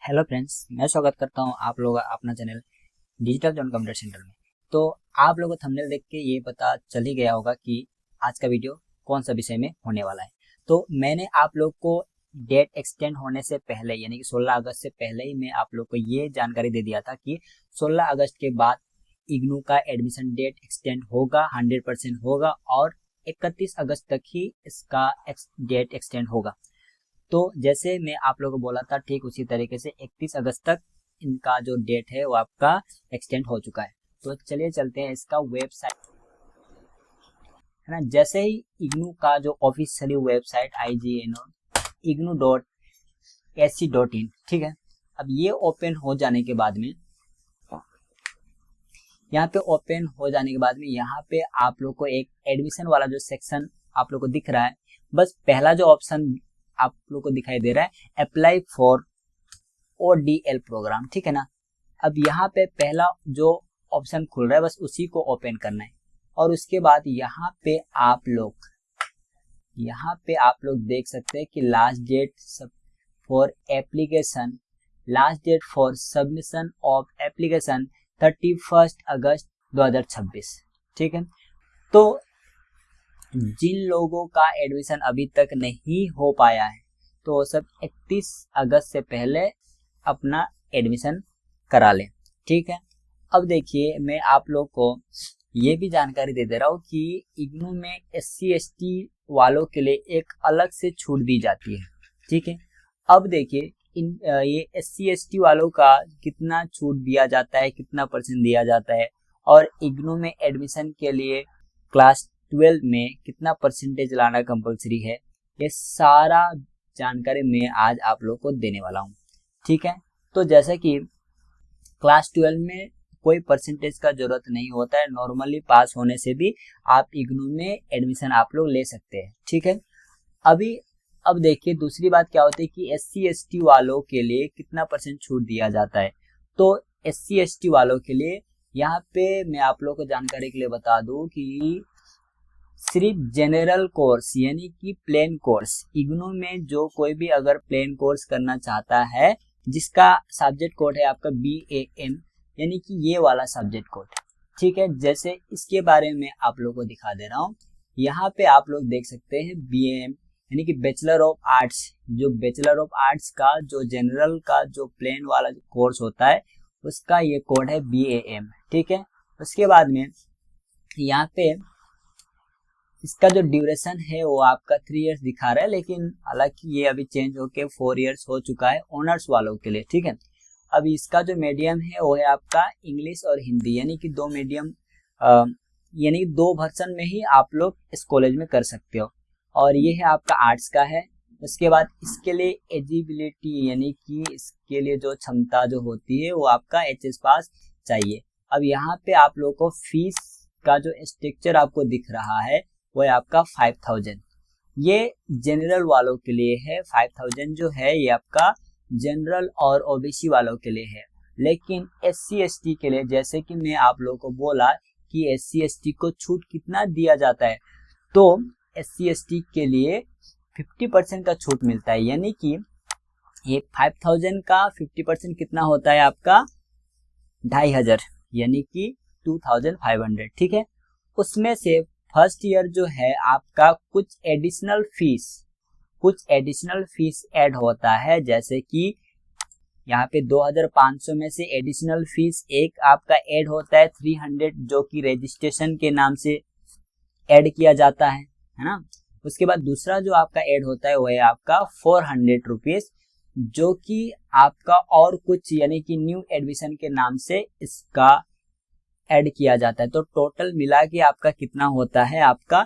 Hello friends, मैं स्वागत करता हूं आप लोगों का अपना channel digital John computer centre में। तो आप लोगों को थंबनेल देख के ये पता चल ही गया होगा कि आज का वीडियो कौन सा विषय में होने वाला है। तो मैंने आप लोग को डेट एक्सटेंड होने से पहले यानी कि 16 अगस्त से पहले ही मैं आप लोग को ये जानकारी दे दिया था कि 16 अगस्त के बाद इग्नू का एडमिशन डेट एक्सटेंड होगा, 100% होगा और 31 अगस्त तक ही इसका डेट एक्सटेंड होगा। तो जैसे मैं आप लोगों को बोला था ठीक उसी तरीके से 31 अगस्त तक इनका जो डेट है वो आपका एक्सटेंड हो चुका है। तो चलिए चलते हैं इसका वेबसाइट, है ना। जैसे ही इग्नू का जो ऑफिशियली वेबसाइट ignu.ac.in, ठीक है। अब ये ओपन हो जाने के बाद में यहाँ पे आप लोग को एक एडमिशन वाला जो सेक्शन आप लोग को दिख रहा है, बस पहला जो ऑप्शन आप लोग को दिखाई दे रहा है अप्लाई फॉर ODL प्रोग्राम, ठीक है ना। अब यहाँ पे पहला जो ऑप्शन खुल रहा है बस उसी को ओपन करना है और उसके बाद यहाँ पे आप लोग देख सकते हैं कि last date for submission of application 31 अगस्त 2026, ठीक है। तो जिन लोगों का एडमिशन अभी तक नहीं हो पाया है तो सब 31 अगस्त से पहले अपना एडमिशन करा लें, ठीक है। अब देखिए मैं आप लोग को ये भी जानकारी दे दे रहा हूँ कि इग्नू में SC/ST वालों के लिए एक अलग से छूट दी जाती है, ठीक है। अब देखिए ये SC/ST वालों का कितना छूट दिया जाता है, कितना % दिया जाता है और इग्नू में एडमिशन के लिए क्लास 12 में कितना % लाना कंपलसरी है, ये सारा जानकारी मैं आज आप लोग को देने वाला हूँ, ठीक है। तो जैसे कि क्लास 12 में कोई % का जरूरत नहीं होता है, नॉर्मली पास होने से भी आप इग्नू में एडमिशन आप लोग ले सकते हैं, ठीक है। अब देखिए दूसरी बात क्या होती है कि SC/ST वालों के लिए कितना % छूट दिया जाता है। तो SC/ST वालों के लिए यहाँ पे मैं आप लोग को जानकारी के लिए बता दूं कि सिर्फ जनरल कोर्स यानी कि प्लेन कोर्स, इग्नू में जो कोई भी अगर प्लेन कोर्स करना चाहता है जिसका सब्जेक्ट कोड है आपका BAM यानी कि ये वाला सब्जेक्ट कोड, ठीक है। जैसे इसके बारे में आप लोग को दिखा दे रहा हूँ, यहाँ पे आप लोग देख सकते हैं BAM यानी कि बैचलर ऑफ आर्ट्स। जो बैचलर ऑफ आर्ट्स का जो जनरल का जो प्लेन वाला कोर्स होता है उसका ये कोड है BAM, ठीक है। उसके बाद में यहाँ पे इसका जो ड्यूरेशन है वो आपका 3 इयर्स दिखा रहा है, लेकिन हालांकि ये अभी चेंज होके 4 इयर्स हो चुका है ऑनर्स वालों के लिए, ठीक है। अब इसका जो मीडियम है वो है आपका इंग्लिश और हिंदी यानी कि 2 मीडियम यानी 2 वर्जन में ही आप लोग इस कॉलेज में कर सकते हो और ये है आपका आर्ट्स का है। उसके बाद इसके लिए एलिजिबिलिटी यानी कि इसके लिए जो क्षमता जो होती है वो आपका HS पास चाहिए। अब यहाँ पे आप लोग को फीस का जो स्ट्रक्चर आपको दिख रहा है वो है आपका 5000, ये जनरल वालों के लिए है। 5000 जो है ये आपका जनरल और OBC वालों के लिए है, लेकिन SC/ST के लिए जैसे कि मैं आप लोगों को बोला कि SC/ST को छूट कितना दिया जाता है, तो SC/ST के लिए 50% का छूट मिलता है यानी कि ये 5000 का 50% कितना होता है आपका 2500 यानी कि 2500, ठीक है। उसमें से फर्स्ट ईयर जो है आपका कुछ एडिशनल फीस ऐड होता है, जैसे कि यहाँ पे 2500 में से एडिशनल फीस एक आपका ऐड होता है 300 जो कि रजिस्ट्रेशन के नाम से ऐड किया जाता है ना। उसके बाद दूसरा जो आपका ऐड होता है वो है आपका 400 रुपीज जो कि आपका और कुछ यानी कि न्यू एडमिशन के नाम से इसका ऐड किया जाता है। तो टोटल मिला के आपका कितना होता है आपका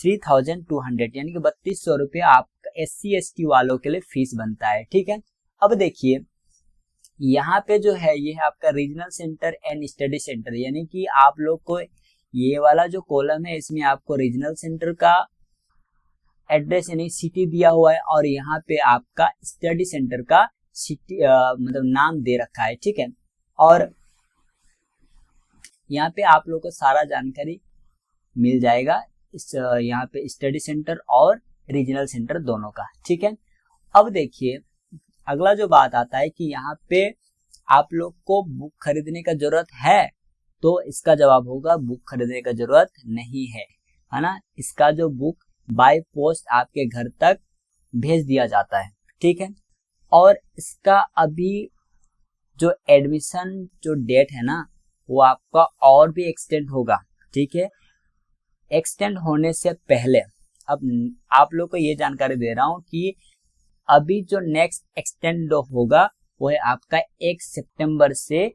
3200 यानी कि 3200 रुपया आपका SC/ST वालों के लिए फीस बनता है, ठीक है। अब देखिए यहाँ पे जो है ये है आपका regional centre and study centre यानी कि आप लोग को ये वाला जो कॉलम है इसमें आपको रीजनल सेंटर का एड्रेस यानी सिटी दिया हुआ है और यहाँ पे आपका स्टडी सेंटर का सिटी मतलब नाम दे रखा है, ठीक है। और यहाँ पे आप लोग को सारा जानकारी मिल जाएगा इस यहाँ पे स्टडी सेंटर और रीजनल सेंटर दोनों का, ठीक है। अब देखिए अगला जो बात आता है कि यहाँ पे आप लोग को बुक खरीदने का जरूरत है, तो इसका जवाब होगा बुक खरीदने का जरूरत नहीं है ना। इसका जो बुक बाय पोस्ट आपके घर तक भेज दिया जाता है, ठीक है। और इसका अभी जो एडमिशन जो डेट है ना, वो आपका और भी एक्सटेंड होगा, ठीक है। एक्सटेंड होने से पहले अब आप लोग को ये जानकारी दे रहा हूँ कि अभी जो नेक्स्ट एक्सटेंड होगा वो है आपका 1 सितंबर से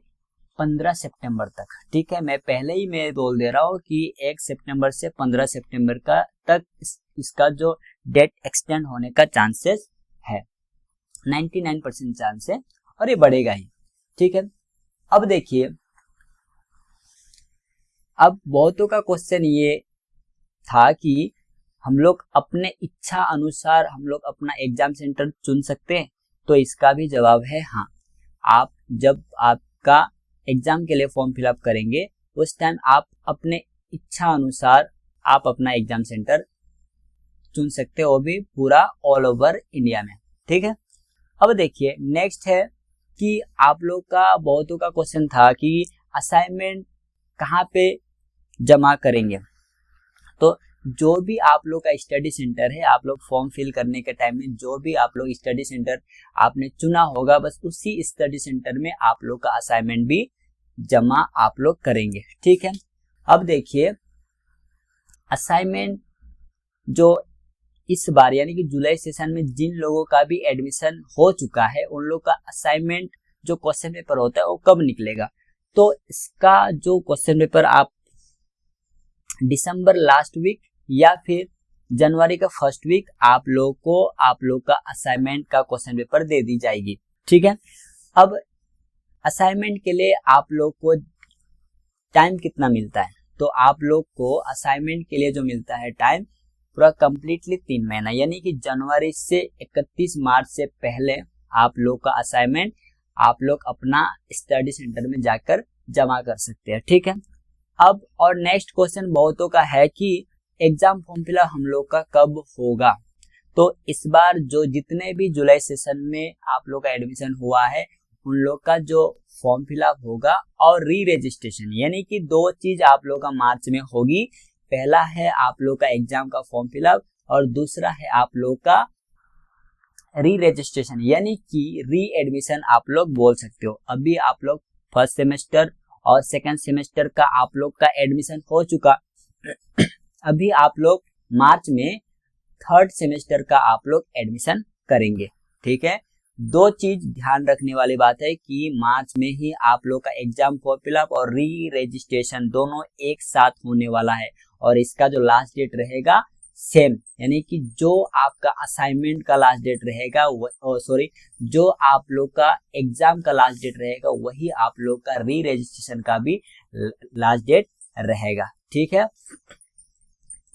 15 सितंबर तक, ठीक है। मैं पहले ही मैं बोल दे रहा हूँ कि 1 सितंबर से 15 सितंबर का तक इसका जो डेट एक्सटेंड होने का चांसेस है, 99% चांस है, और ये बढ़ेगा ही, ठीक है। अब देखिए, अब बहुतों का क्वेश्चन ये था कि हम लोग अपने इच्छा अनुसार हम लोग अपना एग्जाम सेंटर चुन सकते हैं, तो इसका भी जवाब है हाँ। आप जब आपका एग्जाम के लिए फॉर्म फिलअप करेंगे उस टाइम आप अपने इच्छा अनुसार आप अपना एग्जाम सेंटर चुन सकते हो, वो भी पूरा ऑल ओवर इंडिया में, ठीक है। अब देखिए नेक्स्ट है कि आप लोग का बहुतों का क्वेश्चन था कि असाइनमेंट कहाँ पे जमा करेंगे। तो जो भी आप लोग का स्टडी सेंटर है, आप लोग फॉर्म फिल करने के टाइम में जो भी आप लोग स्टडी सेंटर आपने चुना होगा, बस उसी स्टडी सेंटर में आप लोग का असाइनमेंट भी जमा आप लोग करेंगे, ठीक है। अब देखिए असाइनमेंट जो इस बार यानी कि जुलाई सेशन में जिन लोगों का भी एडमिशन हो चुका है, उन लोग का असाइनमेंट जो क्वेश्चन पेपर होता है वो कब निकलेगा। तो इसका जो क्वेश्चन पेपर आप दिसंबर लास्ट वीक या फिर जनवरी का फर्स्ट वीक आप लोग का असाइनमेंट का क्वेश्चन पेपर दे दी जाएगी, ठीक है। अब असाइनमेंट के लिए आप लोग को टाइम कितना मिलता है, तो आप लोग को असाइनमेंट के लिए जो मिलता है टाइम पूरा कंप्लीटली 3 महीना, यानी कि जनवरी से 31 मार्च से पहले आप लोग का असाइनमेंट आप लोग अपना स्टडी सेंटर में जाकर जमा कर सकते हैं, ठीक है। अब और नेक्स्ट क्वेश्चन बहुतों का है कि एग्जाम फॉर्म फिलअप हम लोग का कब होगा। तो इस बार जो जितने भी जुलाई सेशन में आप लोग का एडमिशन हुआ है उन लोग का जो फॉर्म फिलअप होगा और री रजिस्ट्रेशन, यानी कि 2 चीज आप लोग का मार्च में होगी। पहला है आप लोग का एग्जाम का फॉर्म फिलअप और दूसरा है आप लोग का री रजिस्ट्रेशन, यानी कि री एडमिशन आप लोग बोल सकते हो। अभी आप लोग फर्स्ट सेमेस्टर और सेकंड सेमेस्टर का आप लोग का एडमिशन हो चुका, अभी आप लोग मार्च में थर्ड सेमेस्टर का आप लोग एडमिशन करेंगे, ठीक है। 2 चीज ध्यान रखने वाली बात है कि मार्च में ही आप लोग का एग्जाम फॉर्म फिलअप और री रजिस्ट्रेशन दोनों एक साथ होने वाला है, और इसका जो लास्ट डेट रहेगा सेम, यानी कि जो आपका असाइनमेंट का लास्ट डेट रहेगा जो आप लोग का एग्जाम का लास्ट डेट रहेगा वही आप लोग का री रजिस्ट्रेशन का भी लास्ट डेट रहेगा, ठीक है।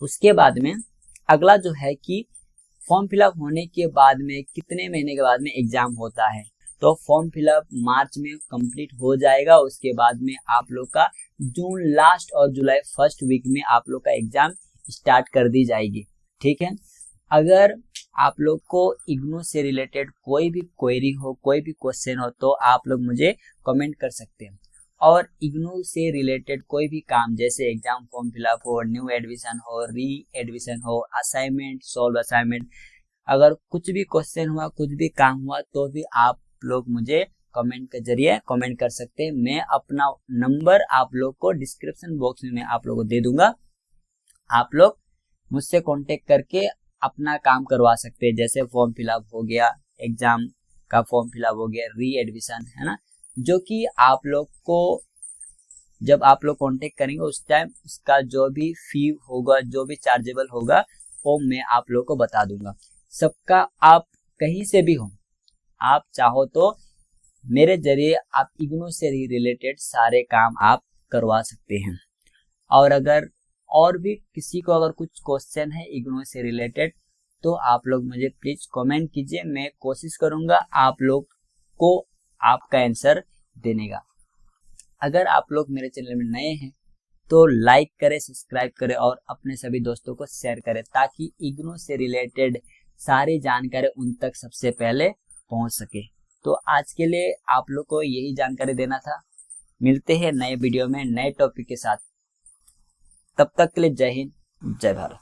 उसके बाद में अगला जो है कि फॉर्म फिलअप होने के बाद में कितने महीने के बाद में एग्जाम होता है। तो फॉर्म फिलअप मार्च में कंप्लीट हो जाएगा, उसके बाद में आप लोग का जून लास्ट और जुलाई फर्स्ट वीक में आप लोग का एग्जाम स्टार्ट कर दी जाएगी, ठीक है। अगर आप लोग को इग्नू से रिलेटेड कोई भी क्वेरी हो, कोई भी क्वेश्चन हो, तो आप लोग मुझे कमेंट कर सकते हैं। और इग्नू से रिलेटेड कोई भी काम जैसे एग्जाम फॉर्म फिलअप हो, न्यू एडमिशन हो, री एडमिशन हो, असाइनमेंट, सोल्व असाइनमेंट, अगर कुछ भी क्वेश्चन हुआ, कुछ भी काम हुआ, तो भी आप लोग मुझे कमेंट के जरिए कमेंट कर सकते हैं। मैं अपना नंबर आप लोग को डिस्क्रिप्शन बॉक्स में आप लोग को दे दूंगा, आप लोग मुझसे कांटेक्ट करके अपना काम करवा सकते हैं। जैसे फॉर्म फिलअप हो गया, एग्जाम का फॉर्म फिलअप हो गया, री एडमिशन, है ना, जो कि आप लोग को जब आप लोग कांटेक्ट करेंगे उस टाइम उसका जो भी फी होगा, जो भी चार्जेबल होगा, वो मैं आप लोग को बता दूंगा। सबका आप कहीं से भी हो, आप चाहो तो मेरे जरिए आप इग्नू से रिलेटेड सारे काम आप करवा सकते हैं। और अगर और भी किसी को अगर कुछ क्वेश्चन है इग्नू से रिलेटेड, तो आप लोग मुझे प्लीज कमेंट कीजिए, मैं कोशिश करूंगा आप लोग को आपका आंसर देने का। अगर आप लोग मेरे चैनल में नए हैं तो लाइक करें, सब्सक्राइब करें और अपने सभी दोस्तों को शेयर करें, ताकि इग्नू से रिलेटेड सारी जानकारी उन तक सबसे पहले पहुंच सके। तो आज के लिए आप लोग को यही जानकारी देना था। मिलते हैं नए वीडियो में नए टॉपिक के साथ। तब तक के लिए जय हिंद, जय भारत।